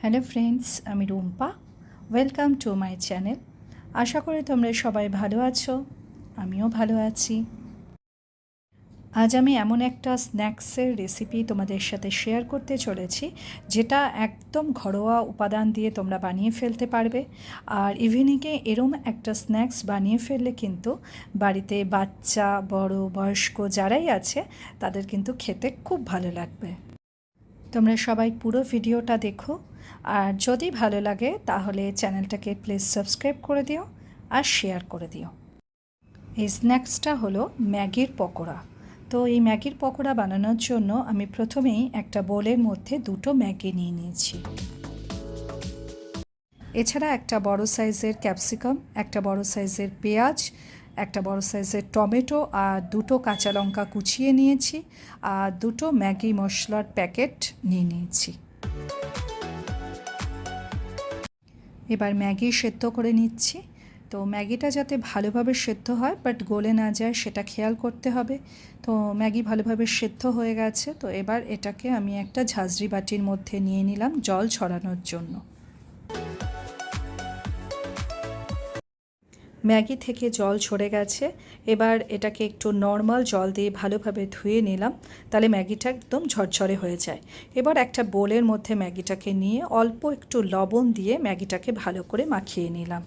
Hello friends, আমি Rumpa. Welcome to my channel. আশা করি তোমরা সবাই ভালো আছো, আমিও ভালো আছি। আজ আমি এমন একটা স্ন্যাক্সের রেসিপি তোমাদের সাথে শেয়ার করতে চলেছি, যেটা একদম ঘরোয়া উপাদান দিয়ে তোমরা বানিয়ে ফেলতে পারবে। আর ইভিনিংয়ে এরম একটা স্ন্যাক্স বানিয়ে ফেললে কিন্তু বাড়িতে বাচ্চা, বড়, বয়স্ক যারাই আছে তাদের কিন্তু খেতে খুব ভালো লাগবে। তোমরা সবাই পুরো ভিডিওটা দেখো, আর যদি ভালো লাগে তাহলে চ্যানেলটাকে প্লিজ সাবস্ক্রাইব করে দিও আর শেয়ার করে দিও। এই স্ন্যাক্সটা হলো ম্যাগির পকোড়া। তো এই ম্যাগির পকোড়া বানানোর জন্য আমি প্রথমেই একটা বোলের মধ্যে দুটো ম্যাগি নিয়ে নিয়েছি। এছাড়া একটা বড় সাইজের ক্যাপসিকাম, একটা বড় সাইজের পেঁয়াজ, একটা বড় সাইজের টমেটো আর দুটো কাঁচা লঙ্কা কুচিয়ে নিয়েছি, আর দুটো ম্যাগি মশলার প্যাকেট নিয়ে নিয়েছি। এবার ম্যাগি সেদ্ধ করে নিচ্ছি। তো ম্যাগিটা যাতে ভালোভাবে সেদ্ধ হয় বাট গলে না যায় সেটা খেয়াল করতে হবে। তো ম্যাগি ভালোভাবে সেদ্ধ হয়ে গেছে, তো এবার এটাকে আমি একটা ঝাঁঝরি বাটির মধ্যে নিয়ে নিলাম জল ছড়ানোর জন্য। ম্যাগি থেকে জল ঝরে গেছে, এবার এটাকে একটু নর্মাল জল দিয়ে ভালোভাবে ধুয়ে নিলাম, তাহলে ম্যাগিটা একদম ঝরঝরে হয়ে যায়। এবার একটা বোলের মধ্যে ম্যাগিটাকে নিয়ে অল্প একটু লবণ দিয়ে ম্যাগিটাকে ভালো করে মাখিয়ে নিলাম।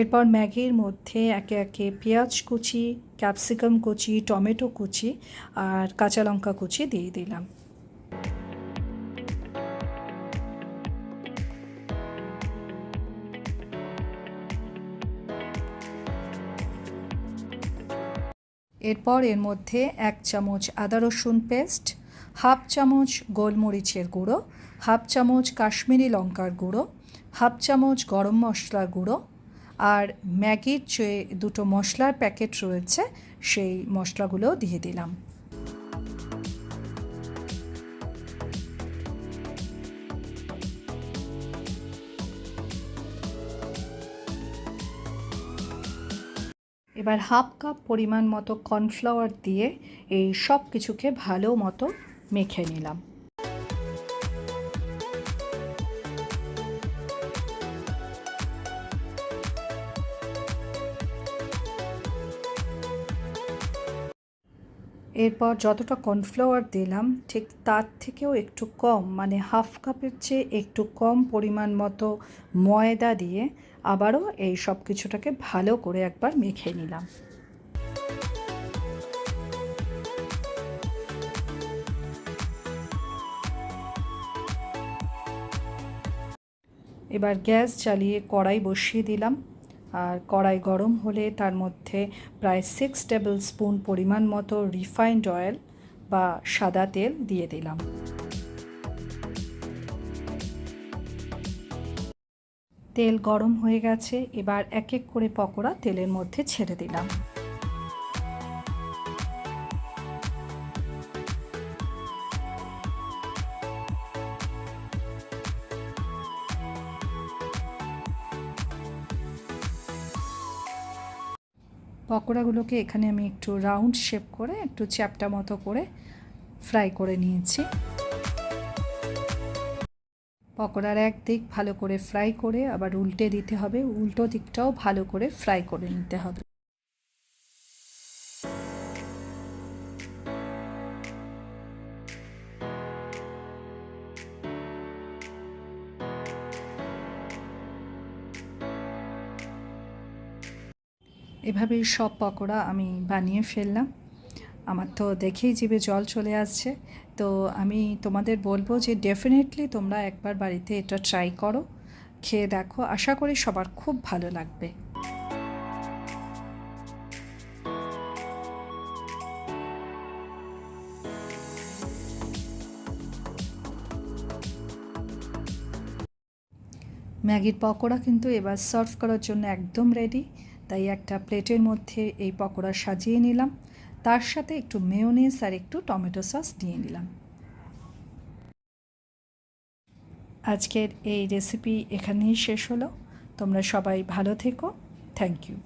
এরপর ম্যাগির মধ্যে একে একে পেঁয়াজ কুচি, ক্যাপসিকাম কুচি, টমেটো কুচি আর কাঁচা লঙ্কা কুচি দিয়ে দিলাম। এরপর এর মধ্যে 1 চামচ আদা রসুন পেস্ট, হাফ চামচ গোলমরিচের গুঁড়ো, হাফ চামচ কাশ্মীরি লঙ্কার গুঁড়ো, হাফ চামচ গরম মশলার গুঁড়ো আর ম্যাগির যে দুটো মশলার প্যাকেট রয়েছে সেই মশলাগুলো দিয়ে দিলাম। এবার হাফ কাপ পরিমাণ মতো কর্নফ্লাওয়ার দিয়ে এই সব কিছুকে ভালো মতো মেখে নিলাম। এরপর যতটা কর্নফ্লাওয়ার দিলাম ঠিক তার থেকেও একটু কম, মানে হাফ কাপের চেয়ে একটু কম পরিমাণ মতো ময়দা দিয়ে আবারও এই সব কিছুটাকে ভালো করে একবার মেখে নিলাম। এবার গ্যাস জ্বালিয়ে কড়াই বসিয়ে দিলাম, আর কড়াই গরম হলে তার মধ্যে প্রায় 6 টেবিল স্পুন পরিমাণ মতো রিফাইন্ড অয়েল বা সাদা তেল দিয়ে দিলাম। তেল গরম হয়ে গেছে, এবার এক এক করে পকোড়া তেলের মধ্যে ছেড়ে দিলাম। পকোড়াগুলোকে এখানে আমি একটু রাউন্ড শেপ করে একটু চ্যাপ্টা মতো করে ফ্রাই করে নিয়েছি। পকোড়ার এক দিক ভালো করে ফ্রাই করে আবার উল্টে দিতে হবে, উল্টো দিকটাও ভালো করে ফ্রাই করে নিতে হবে। এভাবেই সব পকোড়া আমি বানিয়ে ফেললাম। আমার তো দেখেই জিভে জল চলে আসছে। তো আমি তোমাদের বলবো যে ডেফিনেটলি তোমরা একবার বাড়িতে এটা ট্রাই করো, খেয়ে দেখো, আশা করি সবার খুব ভালো লাগবে। ম্যাগির পকোড়া কিন্তু এবার সার্ভ করার জন্য একদম রেডি। তাই একটা প্লেটের মধ্যে এই পকোড়া সাজিয়ে নিলাম, তার সাথে একটু মেয়োনিজ আর একটু টমেটো সস দিয়ে নিলাম। আজকের এই রেসিপি এখানেই শেষ হলো। তোমরা সবাই ভালো থেকো। Thank you.